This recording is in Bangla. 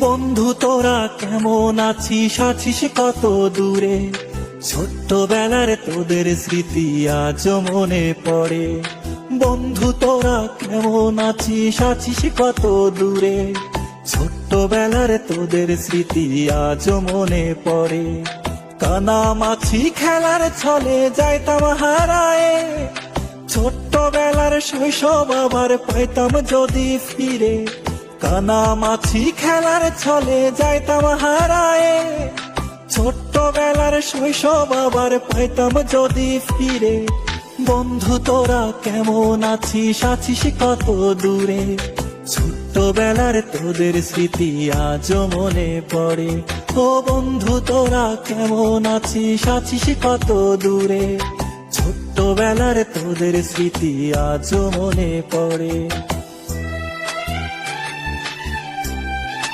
বন্ধু তোরা কেমন আছিস, আছিস কত দূরে? ছোট্টবেলার তোদের স্মৃতি আজও মনে পড়ে। বন্ধু তোরা কেমন আছিস, আছিস কত দূরে? ছোট্টবেলার তোদের স্মৃতি আজও মনে পড়ে। কানামাছি খেলার ছলে যাইতাম হারায়ে, ছোট্টবেলার শৈশব আবার পাইতাম যদি ফিরে। কানামাছি খেলার ছলে যাইতাম হারায়ে, ছোট্টবেলার শৈশব আবার পাইতাম যদি ফিরে। বন্ধু তোরা কেমন আছিস, আছিস কত দূরে? ছোট্টবেলার তোদের স্মৃতি আজও মনে পড়ে। ও বন্ধু তোরা কেমন আছিস, আছিস কত দূরে? ছোট্টবেলার তোদের স্মৃতি আজও মনে পড়ে।